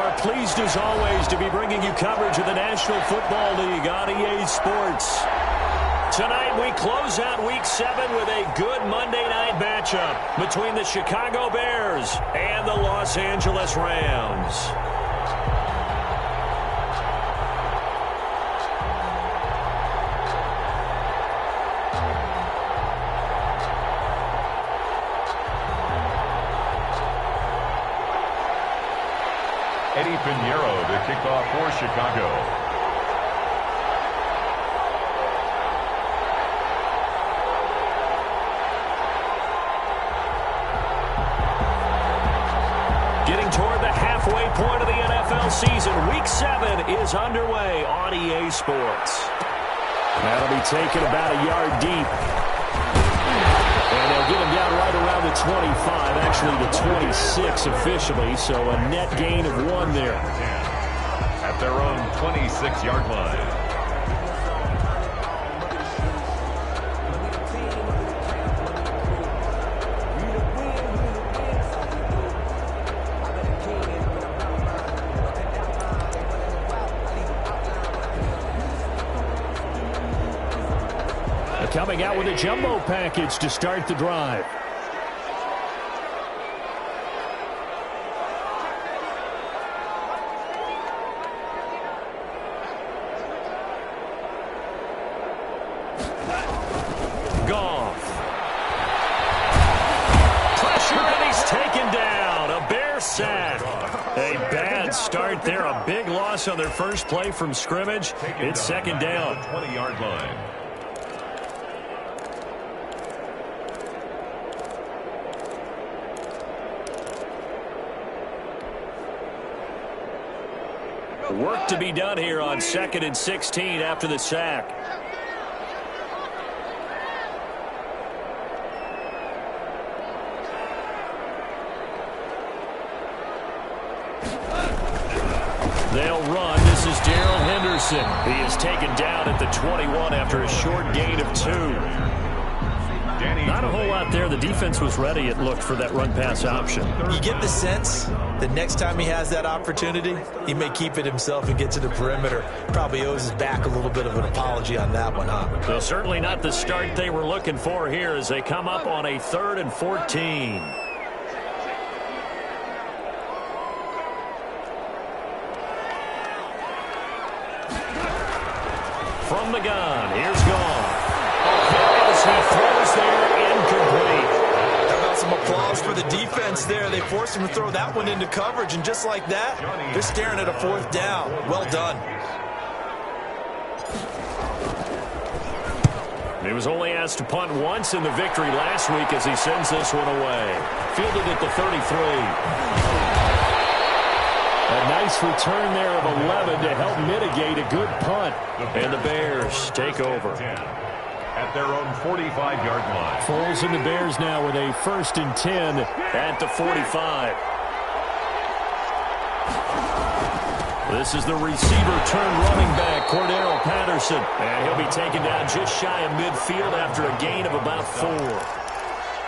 are pleased as always to be bringing you coverage of the National Football League on EA Sports. Tonight we close out Week 7 with a good Monday night matchup between the Chicago Bears and the Los Angeles Rams. Eddie Pinheiro to kick off for Chicago. Getting toward the halfway point of the NFL season, Week 7 is underway on EA Sports. That'll be taken about a yard deep. And they'll get him down right around the 25, actually the 26 officially, so a net gain of 1 there. At their own 26-yard line. Coming out with a jumbo package to start the drive. Goff. Pressure, and he's taken down. A Bear sack. A bad start there. A big loss on their first play from scrimmage. It's second down. 20-yard line. Work to be done here on 2nd and 16 after the sack. They'll run. This is Darrell Henderson. He is taken down at the 21 after a short gain of 2. Not a whole lot there. The defense was ready, it looked, for that run-pass option. You get the sense that next time he has that opportunity, he may keep it himself and get to the perimeter. Probably owes his back a little bit of an apology on that one, huh? So certainly not the start they were looking for here as they come up on a 3rd and 14. From the gun, here's Goff. He throws there, incomplete. How about some applause for the defense there? They forced him to throw that one into coverage, and just like that, they're staring at a 4th down. Well done. He was only asked to punt once in the victory last week as he sends this one away. Fielded at the 33. A nice return there of 11 to help mitigate a good punt. And the Bears take over. At their own 45-yard line. Foles and the Bears now with a 1st and 10 at the 45. This is the receiver turned running back, Cordero Patterson. And he'll be taken down just shy of midfield after a gain of about 4.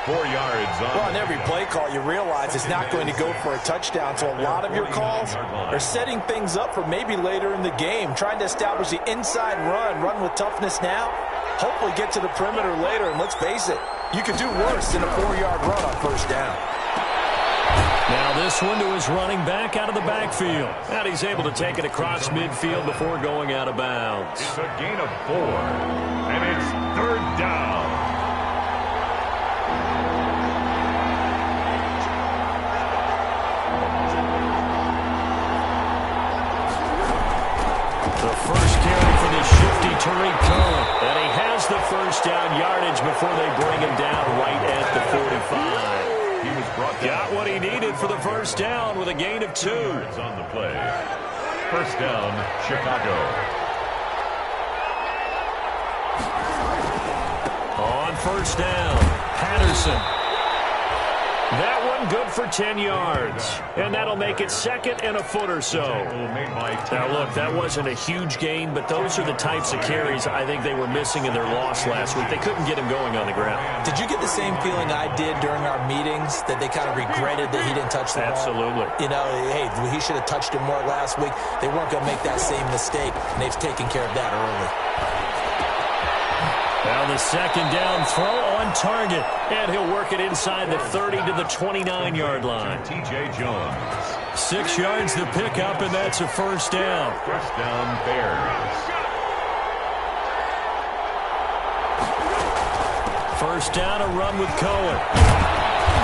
4 yards on. Well, on every play call, you realize it's not going to go for a touchdown. So a lot of your calls are setting things up for maybe later in the game, trying to establish the inside run with toughness now. Hopefully get to the perimeter later, and let's face it, you could do worse than a 4-yard run on 1st down. Now this one to his running back out of the backfield. And he's able to take it across midfield before going out of bounds. It's a gain of 4, and it's 3rd down. The first carry for the shifty Tariq Cohen. And he has the 1st down yardage before they bring him down right at the 45. He was brought down. Got what he needed for the 1st down with a gain of 2. Yards on the play. 1st down, Chicago. On 1st down, Patterson. That one good for 10 yards. And that'll make it second and a foot or so. Now, look, that wasn't a huge gain, but those are the types of carries I think they were missing in their loss last week. They couldn't get him going on the ground. Did you get the same feeling I did during our meetings, that they kind of regretted that he didn't touch the ball? Absolutely. You know, hey, he should have touched it more last week. They weren't going to make that same mistake, and they've taken care of that early. Now the second down throw on target, and he'll work it inside the 30 to the 29-yard line. T.J. Jones. 6 yards the pickup, and that's a first down. First down, Bears. First down, a run with Cohen.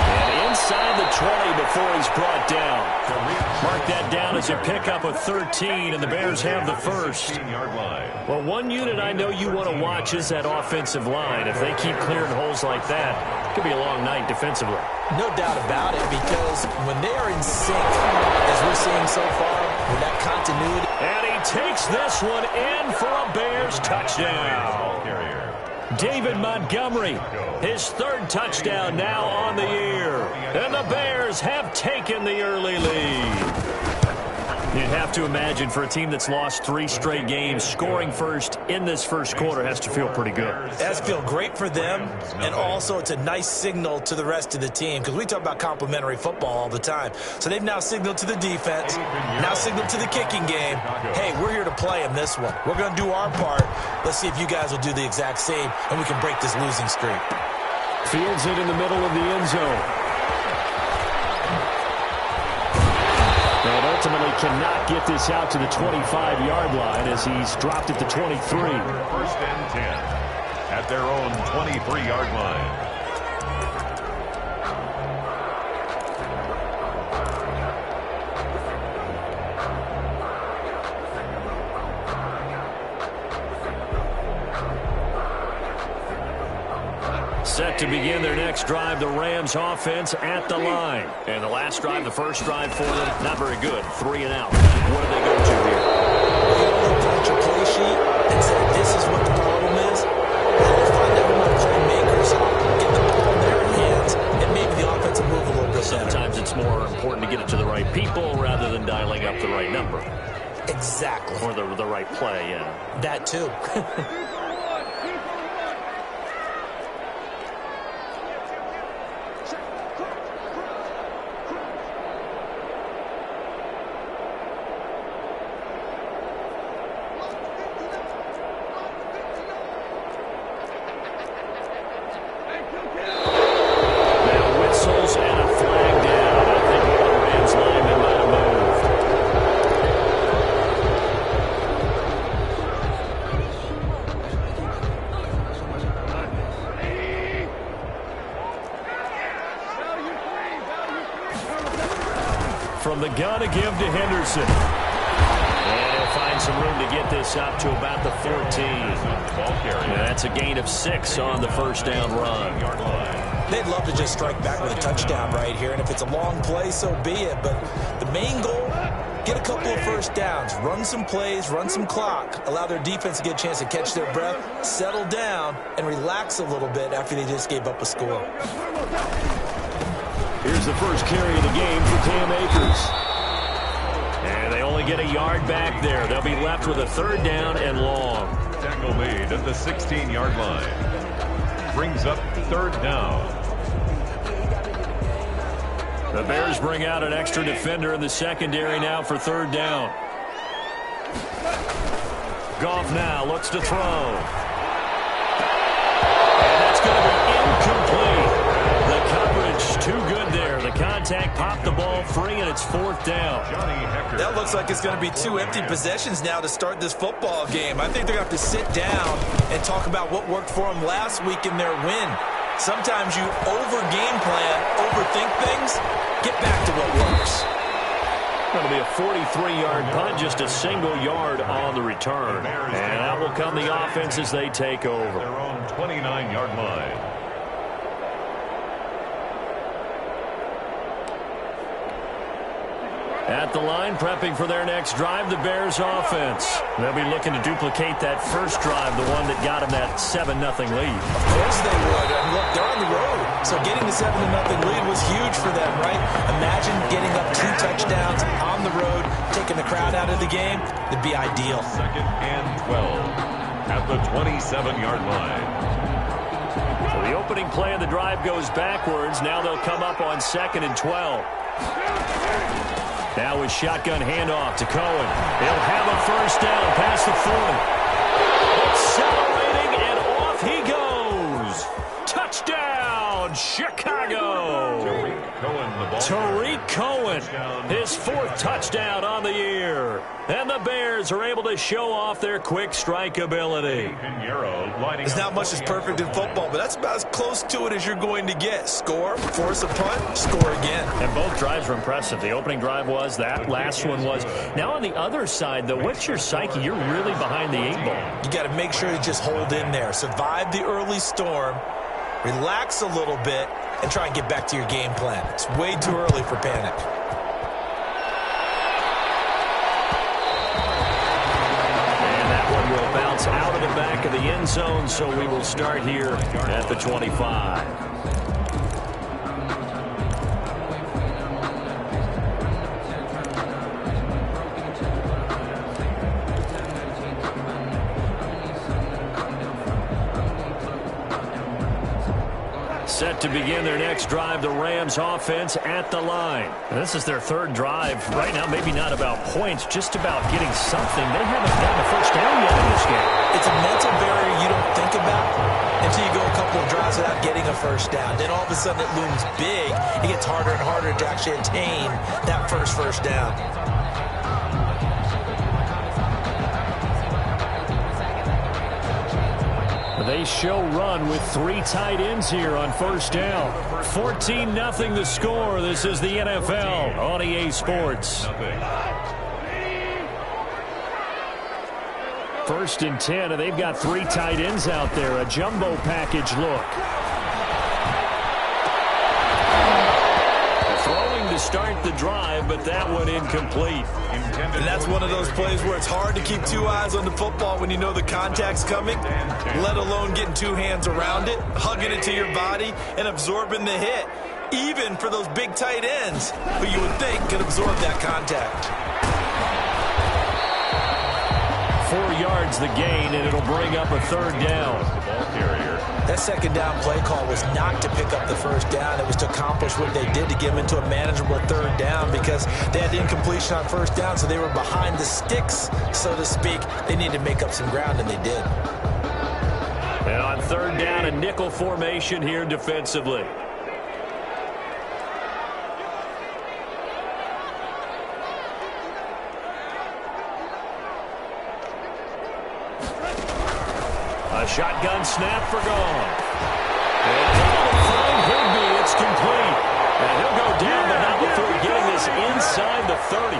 And inside the 20 before he's brought down. Mark that down as a pickup of 13, and the Bears have the first. Well, one unit I know you want to watch is that offensive line. If they keep clearing holes like that, it could be a long night defensively. No doubt about it, because when they are in sync, as we're seeing so far, with that continuity. And he takes this one in for a Bears touchdown. David Montgomery, his third touchdown now on the year. And the Bears have taken the early lead. You'd have to imagine for a team that's lost 3 straight games, scoring first in this first quarter has to feel pretty good. It has to feel great for them, and also it's a nice signal to the rest of the team, because we talk about complimentary football all the time. So they've now signaled to the defense, now signaled to the kicking game, hey, we're here to play in this one. We're going to do our part. Let's see if you guys will do the exact same, and we can break this losing streak. Fields it in the middle of the end zone. And ultimately cannot get this out to the 25-yard line as he's dropped at the 23. First and 10 at their own 23-yard line. Set to begin their next drive, the Rams offense at the line. And the last drive, the first drive for them, not very good. 3 and out. What do they go to here? They looked at your play sheet and said, this is what the problem is. Let's find out who my playmakers are. Get the ball in their hands, and maybe the offense will move a little bit better. Sometimes it's more important to get it to the right people rather than dialing up the right number. Exactly. Or the right play, yeah. That too. From the gun to give to Henderson. And he'll find some room to get this up to about the 14. And that's a gain of 6 on the first down run. They'd love to just strike back with a touchdown right here, and if it's a long play, so be it. But the main goal, get a couple of first downs, run some plays, run some clock, allow their defense to get a chance to catch their breath, settle down, and relax a little bit after they just gave up a score. Here's the first carry of the game for Cam Akers. And they only get a yard back there. They'll be left with a third down and long. Tackle made at the 16-yard line. Brings up third down. The Bears bring out an extra defender in the secondary now for third down. Goff now looks to throw. And that's going to be incomplete. The coverage too good there. The contact popped the ball free, and it's fourth down. That looks like it's going to be 2 empty possessions now to start this football game. I think they're going to have to sit down and talk about what worked for them last week in their win. Sometimes you over-game plan, overthink things, get back to what works. That'll be a 43-yard punt, just a single yard on the return. And that will come the offense as they take over. Their own 29-yard line. At the line, prepping for their next drive, the Bears offense. They'll be looking to duplicate that first drive, the one that got them that 7-0 lead. Of course they would. I mean, look, they're on the road. So getting the 7-0 lead was huge for them, right? Imagine getting up 2 touchdowns on the road, taking the crowd out of the game. It'd be ideal. 2nd and 12 at the 27-yard line. So the opening play of the drive goes backwards. Now they'll come up on 2nd and 12. Now with shotgun handoff to Cohen. He'll have a first down past the 40. Accelerating, and off he goes. Touchdown, Chicago. Tariq Cohen, his 4th touchdown on the year. And the Bears are able to show off their quick strike ability. There's not much that's perfect in football, but that's about as close to it as you're going to get. Score, force a punt, score again. And both drives were impressive. The opening drive was, that last one was. Now on the other side, though, what's your psyche? You're really behind the 8 ball. You got to make sure you just hold in there. Survive the early storm, relax a little bit, and try and get back to your game plan. It's way too early for panic. Will bounce out of the back of the end zone, so we will start here at the 25. Set to begin their next drive, the Rams offense at the line. And this is their 3rd drive. Right now, maybe not about points, just about getting something. They haven't gotten a first down yet in this game. It's a mental barrier you don't think about until you go a couple of drives without getting a first down. Then all of a sudden it looms big. It gets harder and harder to actually attain that first down. They show run with 3 tight ends here on first down. 14-0 the score. This is the NFL on EA Sports. 1st and 10, and they've got 3 tight ends out there. A jumbo package look. Throwing to start the drive, but that one incomplete. And that's one of those plays where it's hard to keep 2 eyes on the football when you know the contact's coming, let alone getting 2 hands around it, hugging it to your body, and absorbing the hit, even for those big tight ends who you would think could absorb that contact. 4 yards the gain, and it'll bring up a 3rd down. That 2nd down play call was not to pick up the first down. It was to accomplish what they did to get them into a manageable 3rd down because they had incompletion on first down, so they were behind the sticks, so to speak. They needed to make up some ground, and they did. And on 3rd down, a nickel formation here defensively. A shotgun snap for Gone. And Higbee, it's complete. And he'll go down, but not before getting this inside the 30.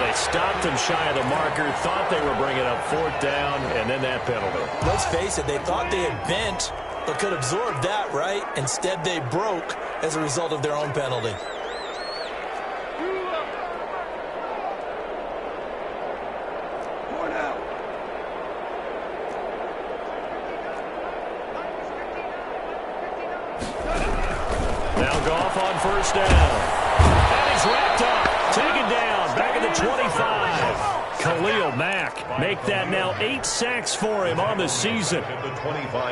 They stopped him shy of the marker, thought they were bringing up 4th down, and then that penalty. Let's face it, they thought they had bent, but could absorb that, right? Instead, they broke as a result of their own penalty. First down. And he's wrapped up. Taken down. Back at the 25. Khalil Mack. Make that now 8 sacks for him on the season.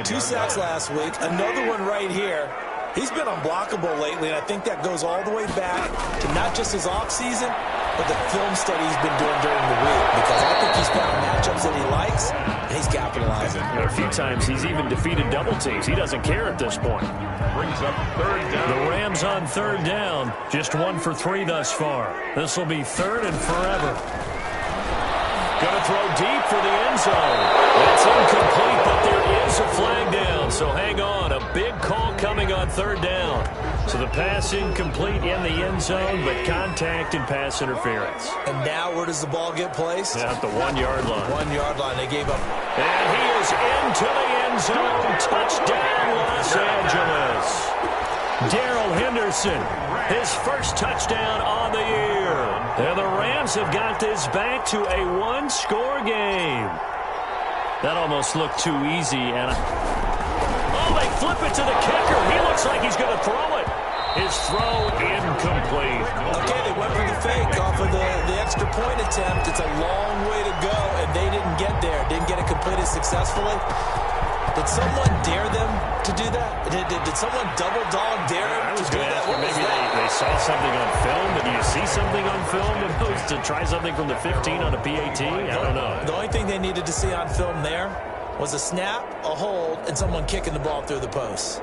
2 sacks last week. Another one right here. He's been unblockable lately, and I think that goes all the way back to not just his offseason, but the film study he's been doing during the week, because I think he's found matchups that he likes, and he's capitalizing. A few times he's even defeated double teams. He doesn't care at this point. Brings up 3rd down. The Rams on 3rd down. Just 1 for 3 thus far. This will be 3rd and forever. Going to throw deep for the end zone. That's incomplete, but there is a flag down. So hang on. A big call coming on 3rd down. So the pass incomplete in the end zone, but contact and pass interference. And now where does the ball get placed? At the 1-yard line. 1-yard line. They gave up. And he is into the end zone. Touchdown, Los Angeles. Darrell Henderson, his first touchdown on the year. And the Rams have got this back to a 1-score game. That almost looked too easy. And they flip it to the kicker. He looks like he's going to throw it. His throw incomplete. Okay, they went for the fake off of the extra point attempt. It's a long way to go, and they didn't get there. Didn't get it completed successfully. Did someone dare them to do that? Did someone double dog dare them to do that? Maybe they saw something on film. Do you see something on film opposed to try something from the 15 on a PAT? I don't know. The only thing they needed to see on film there was a snap, a hold, and someone kicking the ball through the post.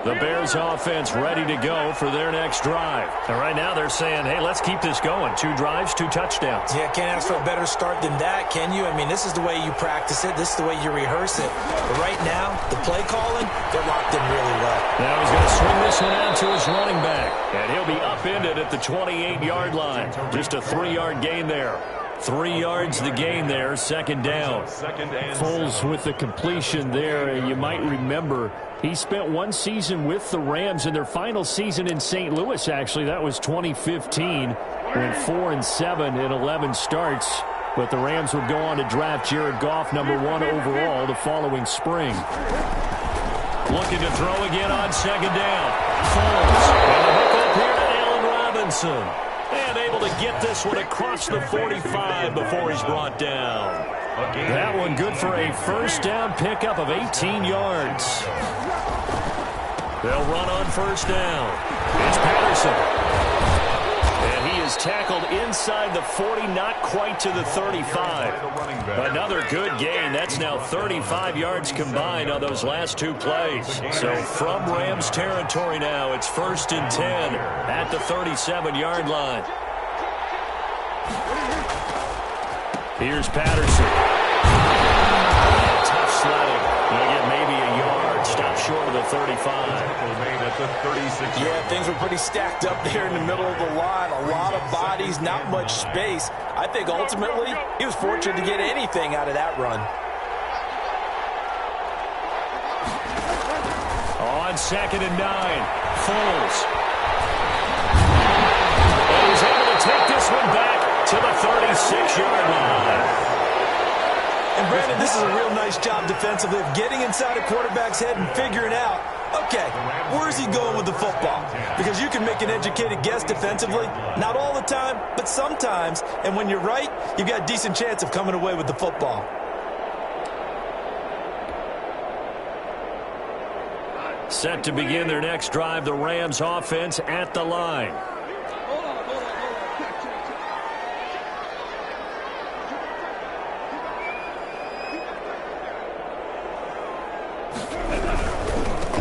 The Bears offense ready to go for their next drive. And right now they're saying, hey, let's keep this going. 2 drives, 2 touchdowns. Yeah, can't ask for a better start than that, can you? I mean, this is the way you practice it. This is the way you rehearse it. But right now, the play calling, they're locked in really well. Now he's going to swing this one out to his running back. And he'll be upended at the 28-yard line. Just a 3-yard gain there. 3 yards the gain there, second down. Foles with the completion there. You might remember he spent 1 season with the Rams in their final season in St. Louis, actually. That was 2015. Went 4-7 in 11 starts. But the Rams would go on to draft Jared Goff, number 1 overall, the following spring. Looking to throw again on second down. Foles. And the hook up here to Allen Robinson. And able to get this one across the 45 before he's brought down. That one good for a first down pickup of 18 yards. They'll run on first down. It's Patterson. And he is tackled inside the 40, not quite to the 35. Another good gain. That's now 35 yards combined on those last 2 plays. So from Rams territory now, it's 1st and 10 at the 37-yard line. Here's Patterson. Tough sledding. Going to get maybe a yard. Stop short of the 35. Yeah, things were pretty stacked up there in the middle of the line. A lot of bodies, not much space. I think ultimately he was fortunate to get anything out of that run. On 2nd and 9, Foles. And he's able to take this one back to the 36-yard line. And Brandon, this is a real nice job defensively of getting inside a quarterback's head and figuring out, okay, where's he going with the football? Because you can make an educated guess defensively. Not all the time, but sometimes. And when you're right, you've got a decent chance of coming away with the football. Set to begin their next drive, the Rams offense at the line.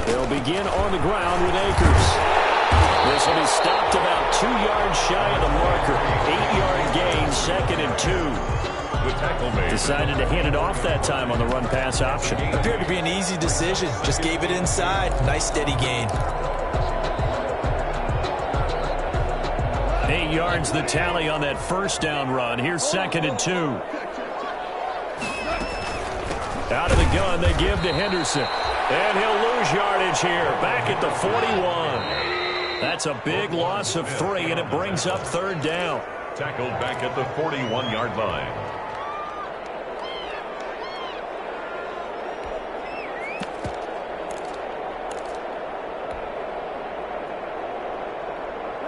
They'll begin on the ground with Akers. This will be stopped about 2 yards shy of the marker. 8-yard gain, 2nd and 2. The tackle made. Decided to hand it off that time on the run-pass option. Appeared to be an easy decision. Just gave it inside. Nice steady gain. 8 yards the tally on that first down run. Here's 2nd and 2. Out of the gun, they give to Henderson. And he'll lose yardage here. Back at the 41. That's a big loss of 3, and it brings up 3rd down. Tackled back at the 41-yard line.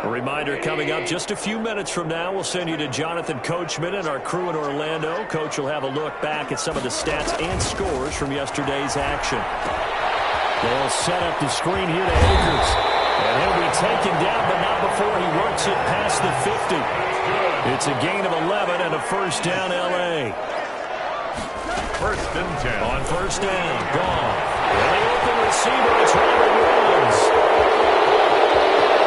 A reminder coming up just a few minutes from now, we'll send you to Jonathan Coachman and our crew in Orlando. Coach will have a look back at some of the stats and scores from yesterday's action. They'll set up the screen here to Akers. And he'll be taken down, but not before he works it past the 50. It's a gain of 11 and a first down, L.A. 1st and 10. On first down, gone. And the open receiver, it's Robert Williams.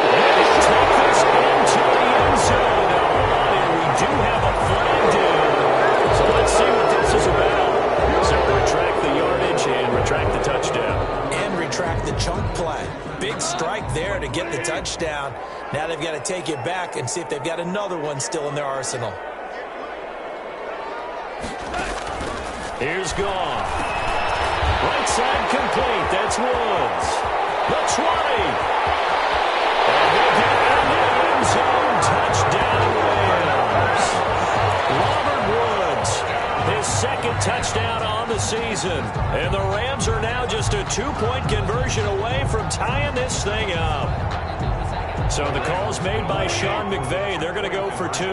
And he'll take this into the end zone. Now, hold on here. We do have a flag down. So let's see what this is about. So retract the yardage and retract the touchdown. And retract the chunk play. Big strike there to get the touchdown. Now they've got to take it back and see if they've got another one still in their arsenal. Here's gone. Right side complete. That's Woods. The 20. And he'll get season. And the Rams are now just a 2-point conversion away from tying this thing up. So the call's made by Sean McVay. They're going to go for 2.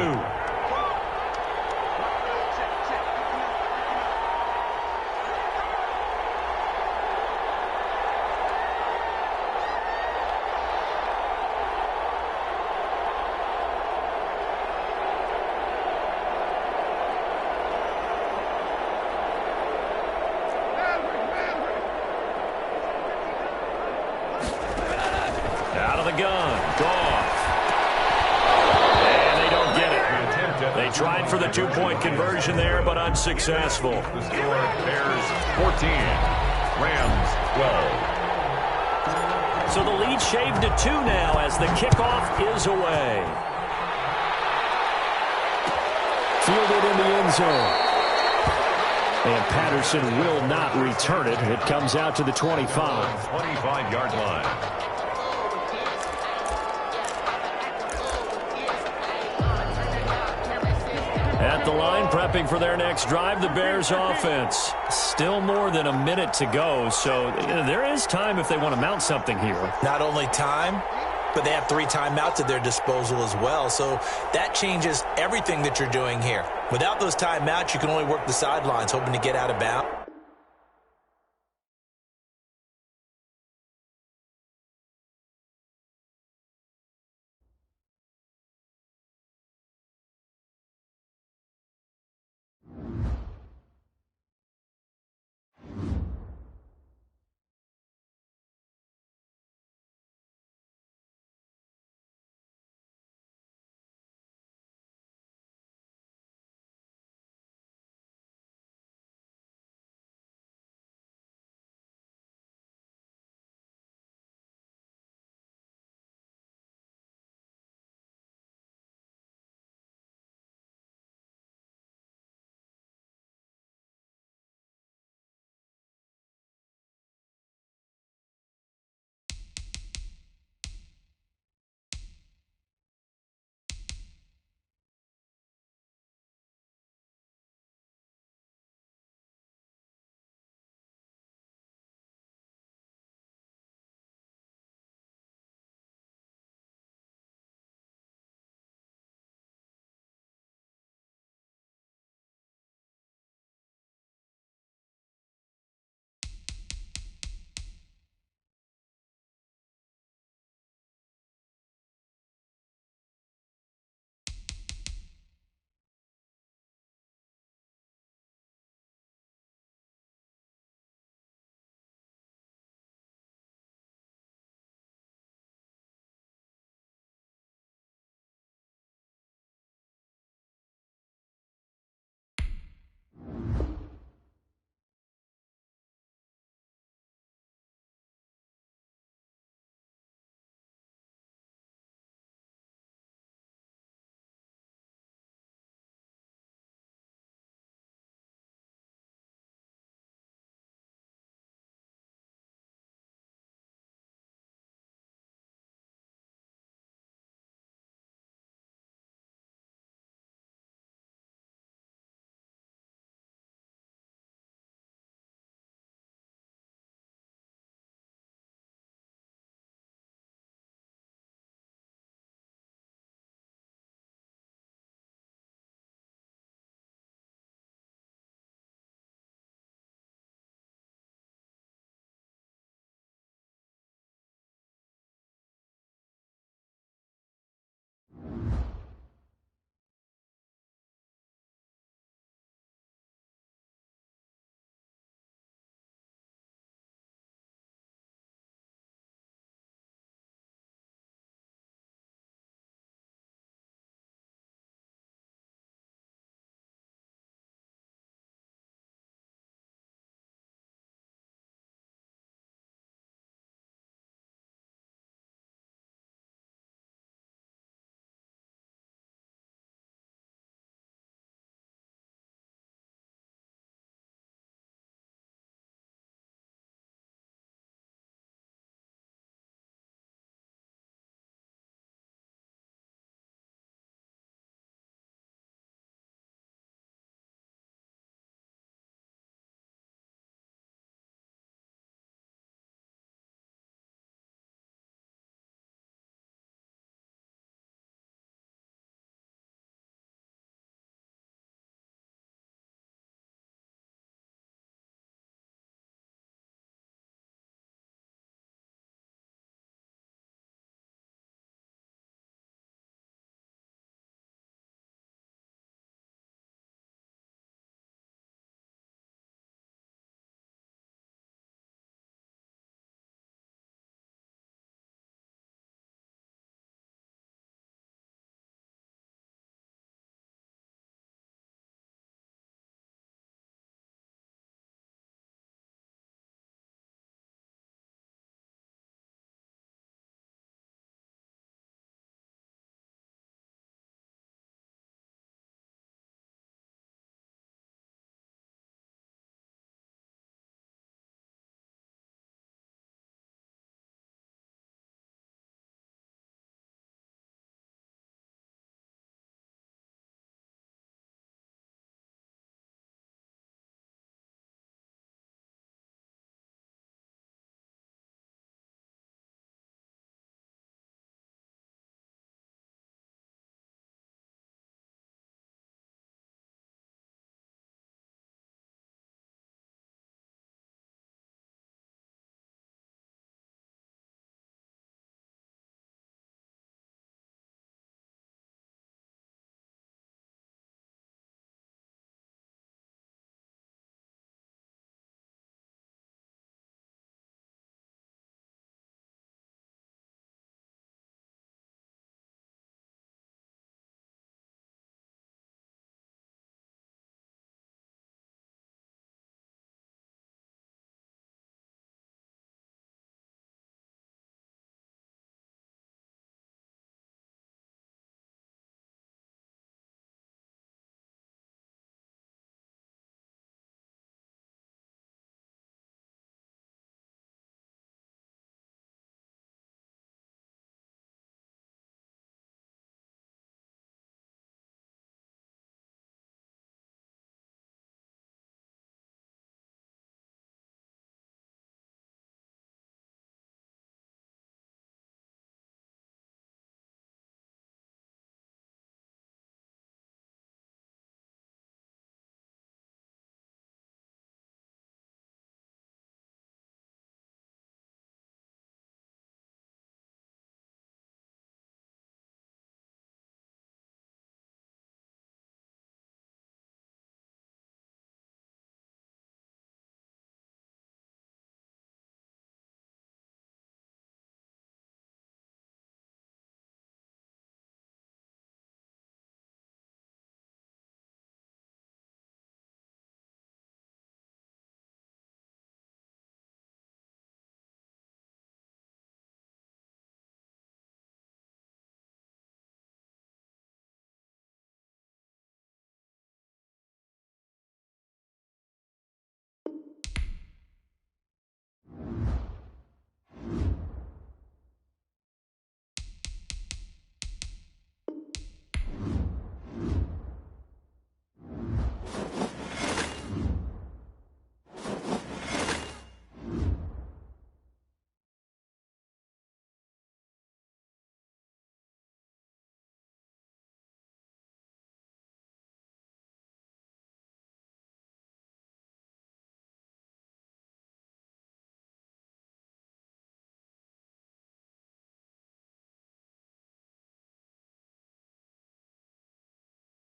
Out of the gun. Goff. And they don't get it. They tried for the 2-point conversion there, but unsuccessful. The score, Bears 14, Rams 12. So the lead shaved to 2 now as the kickoff is away. Fielded in the end zone. And Patterson will not return it. It comes out to the 25. 25-yard line. At the line, prepping for their next drive, the Bears offense. Still more than a minute to go, so there is time if they want to mount something here. Not only time, but they have 3 timeouts at their disposal as well, so that changes everything that you're doing here. Without those timeouts, you can only work the sidelines, hoping to get out of bounds.